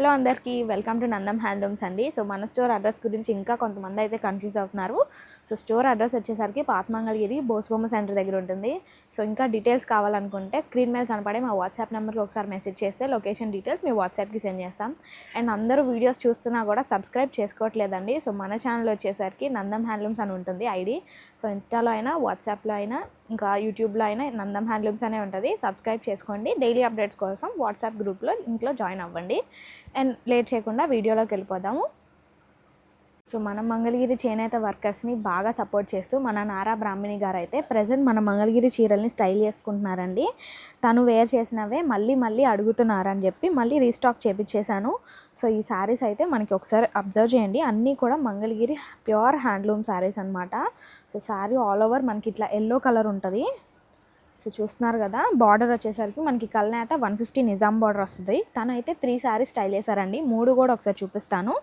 Hello అందరికీ welcome to Nandam handlooms అండి. So మన స్టోర్ అడ్రస్ గురించి ఇంకా కొంతమంది అయితే కన్ఫ్యూజ్ అవుతున్నారు. సో స్టోర్ అడ్రస్ వచ్చేసరికి పాత మంగళగిరి బోస్బొమ్మ సెంటర్ దగ్గర ఉంటుంది. సో ఇంకా డీటెయిల్స్ కావాలనుకుంటే స్క్రీన్ మీద కనపడే మా వాట్సాప్ నెంబర్కి ఒకసారి మెసేజ్ చేస్తే లొకేషన్ డీటెయిల్స్ మీ వాట్సాప్కి సెండ్ చేస్తాం. అండ్ అందరూ వీడియోస్ చూస్తున్నా కూడా సబ్స్క్రైబ్ చేసుకోవట్లేదండి. సో మన ఛానల్ వచ్చేసరికి నందం హ్యాండ్లూమ్స్ అని ఉంటుంది ఐడి. సో ఇన్స్టాలో అయినా వాట్సాప్లో అయినా ఇంకా యూట్యూబ్లో అయినా నందం హ్యాండ్లూమ్స్ అనే ఉంటుంది. సబ్స్క్రైబ్ చేసుకోండి. డైలీ అప్డేట్స్ కోసం వాట్సాప్ గ్రూప్లో ఇంట్లో జాయిన్ అవ్వండి. అండ్ లేట్ చేయకుండా వీడియోలోకి వెళ్ళిపోదాము. సో మన మంగళగిరి చేనేత వర్కర్స్ని బాగా సపోర్ట్ చేస్తూ మన నారా బ్రాహ్మణి గారు అయితే ప్రజెంట్ మన మంగళగిరి చీరల్ని స్టైల్ చేసుకుంటున్నారండి. తను వేర్ చేసినవే మళ్ళీ అడుగుతున్నారని చెప్పి మళ్ళీ రీస్టాక్ చేపించేశాను. సో ఈ శారీస్ అయితే మనకి ఒకసారి అబ్జర్వ్ చేయండి. అన్నీ కూడా మంగళగిరి ప్యూర్ హ్యాండ్లూమ్ శారీస్ అనమాట. సో శారీ ఆల్ ఓవర్ మనకి ఇట్లా ఎల్లో కలర్ ఉంటుంది. సో చూస్తున్నారు కదా, బార్డర్ వచ్చేసరికి మనకి కల్నేత 150 నిజాం బార్డర్ వస్తుంది. తను అయితే 3 శారీస్ స్టైల్ చేశారండి. 3 కూడా ఒకసారి చూపిస్తాను.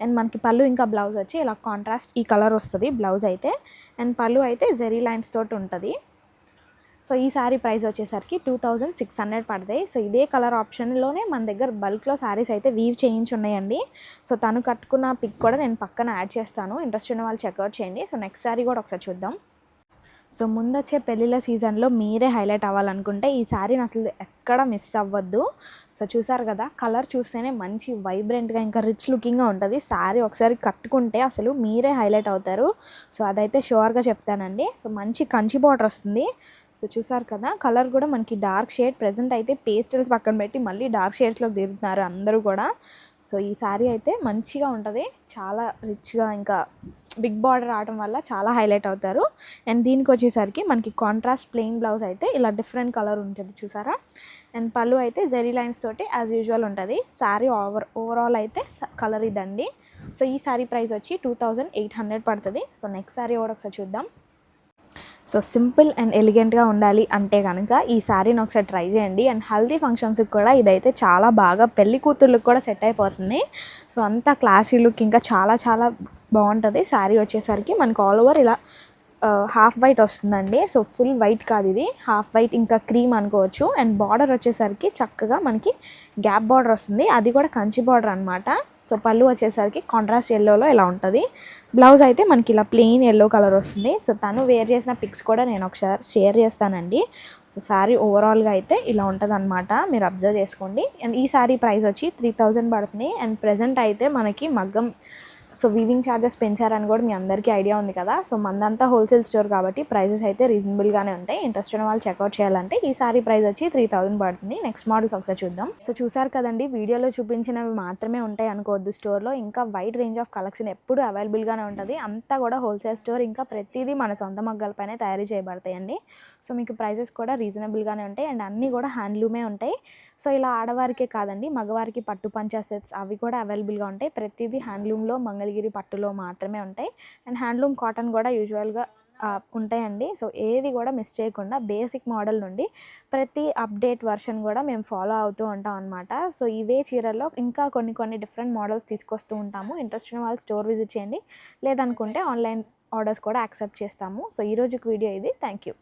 అండ్ మనకి పళ్ళు ఇంకా బ్లౌజ్ వచ్చి ఇలా కాంట్రాస్ట్ ఈ కలర్ వస్తుంది బ్లౌజ్ అయితే. అండ్ పళ్ళు అయితే జెరీ లైన్స్ తోటి ఉంటుంది. సో ఈ శారీ ప్రైస్ వచ్చేసరికి 2600 పడతాయి. సో ఇదే కలర్ ఆప్షన్లోనే మన దగ్గర బల్క్లో శారీస్ అయితే వీవ్ చేయించి ఉన్నాయండి. సో తను కట్టుకున్న పిక్ కూడా నేను పక్కన యాడ్ చేస్తాను. ఇంట్రెస్ట్ ఉన్న వాళ్ళు చెక్అవుట్ చేయండి. సో నెక్స్ట్ శారీ కూడా ఒకసారి చూద్దాం. సో ముందొచ్చే పెళ్ళిళ్ళ సీజన్లో మీరే హైలైట్ అవ్వాలనుకుంటే ఈ శారీని అసలు ఎక్కడ మిస్ అవ్వద్దు. సో చూసారు కదా, కలర్ చూస్తేనే మంచి వైబ్రెంట్గా ఇంకా రిచ్ లుకింగ్గా ఉంటుంది. శారీ ఒకసారి కట్టుకుంటే అసలు మీరే హైలైట్ అవుతారు. సో అదైతే షూర్గా చెప్తానండి. సో మంచి కంచి బార్డర్ వస్తుంది. సో చూసారు కదా, కలర్ కూడా మనకి డార్క్ షేడ్. ప్రజెంట్ అయితే పేస్టల్స్ పక్కన పెట్టి మళ్ళీ డార్క్ షేడ్స్లోకి దిగుతున్నారు అందరూ కూడా. సో ఈ శారీ అయితే మంచిగా ఉంటుంది, చాలా రిచ్గా ఇంకా బిగ్ బార్డర్ రావడం వల్ల చాలా హైలైట్ అవుతారు. అండ్ దీనికి వచ్చేసరికి మనకి కాంట్రాస్ట్ ప్లెయిన్ బ్లౌజ్ అయితే ఇలా డిఫరెంట్ కలర్ ఉంటుంది చూసారా. అండ్ పళ్ళు అయితే జెరీ లైన్స్ తోటి యాజ్ యూజువల్ ఉంటుంది. శారీ ఓవరాల్ అయితే కలర్ ఇదండి. సో ఈ శారీ ప్రైస్ వచ్చి 2800 పడుతుంది. సో నెక్స్ట్ శారీ కూడా ఒకసారి చూద్దాం. సో సింపుల్ అండ్ ఎలిగెంట్గా ఉండాలి అంటే కనుక ఈ శారీని ఒకసారి ట్రై చేయండి. అండ్ హల్దీ ఫంక్షన్స్కి కూడా ఇదైతే చాలా బాగా పెళ్లి కూతుర్లకు కూడా సెట్ అయిపోతుంది. సో అంతా క్లాసీ లుక్ ఇంకా చాలా బాగుంటుంది. శారీ వచ్చేసరికి మనకు ఆల్ ఓవర్ ఇలా హాఫ్ వైట్ వస్తుందండి. సో ఫుల్ వైట్ కాదు, ఇది హాఫ్ వైట్ ఇంకా క్రీమ్ అనుకోవచ్చు. అండ్ బార్డర్ వచ్చేసరికి చక్కగా మనకి గ్యాప్ బార్డర్ వస్తుంది, అది కూడా కంచి బార్డర్ అనమాట. సో పళ్ళు వచ్చేసరికి కాంట్రాస్ట్ ఎల్లోలో ఇలా ఉంటుంది. బ్లౌజ్ అయితే మనకి ఇలా ప్లెయిన్ ఎల్లో కలర్ వస్తుంది. సో తను వేర్ చేసిన పిక్స్ కూడా నేను ఒకసారి షేర్ చేస్తానండి. సో శారీ ఓవరాల్గా అయితే ఇలా ఉంటుంది అనమాట, మీరు అబ్జర్వ్ చేసుకోండి. అండ్ ఈ శారీ ప్రైస్ వచ్చి 3000 పడుతుంది. అండ్ ప్రజెంట్ అయితే మనకి మగ్గం సో వీవింగ్ ఛార్జెస్ పెంచారని కూడా మీ అందరికీ ఐడియా ఉంది కదా. సో మందంతా హోల్సేల్ స్టోర్ కాబట్టి ప్రైజెస్ అయితే రీజనబుల్గానే ఉంటాయి. ఇంట్రెస్ట్ ఉన్న వాళ్ళు చెక్అవుట్ చేయాలంటే ఈ సారీ ప్రైస్ వచ్చి 3000 పడుతుంది. నెక్స్ట్ మోడల్స్ ఒకసారి చూద్దాం. సో చూసారు కదండి, వీడియోలో చూపించినవి మాత్రమే ఉంటాయి అనుకోవద్దు. స్టోర్లో ఇంకా వైడ్ రేంజ్ ఆఫ్ కలెక్షన్ ఎప్పుడు అవైలబుల్గానే ఉంటుంది. అంతా కూడా హోల్సేల్ స్టోర్, ఇంకా ప్రతిదీ మన సొంత మగ్గాలపైనే తయారు చేయబడతాయండి. సో మీకు ప్రైజెస్ కూడా రీజనబుల్గానే ఉంటాయి. అండ్ అన్నీ కూడా హ్యాండ్లూమే ఉంటాయి. సో ఇలా ఆడవారికే కాదండి, మగవారికి పట్టు పంచా సెట్స్ అవి కూడా అవైలబుల్గా ఉంటాయి. ప్రతిదీ హ్యాండ్లూమ్లో మంగళగిరి పట్టులో మాత్రమే ఉంటాయి. అండ్ హ్యాండ్లూమ్ కాటన్ కూడా యూజువల్గా ఉంటాయండి. సో ఏది కూడా మిస్ చేయకుండా బేసిక్ మోడల్ నుండి ప్రతి అప్డేట్ వర్షన్ కూడా మేము ఫాలో అవుతూ ఉంటాం అనమాట. సో ఇవే చీరల్లో ఇంకా కొన్ని డిఫరెంట్ మోడల్స్ తీసుకొస్తూ ఉంటాము. ఇంట్రెస్ట్ ఉన్న వాళ్ళు స్టోర్ విజిట్ చేయండి, లేదనుకుంటే ఆన్లైన్ ఆర్డర్స్ కూడా యాక్సెప్ట్ చేస్తాము. సో ఈరోజుకి వీడియో ఇది. Thank you.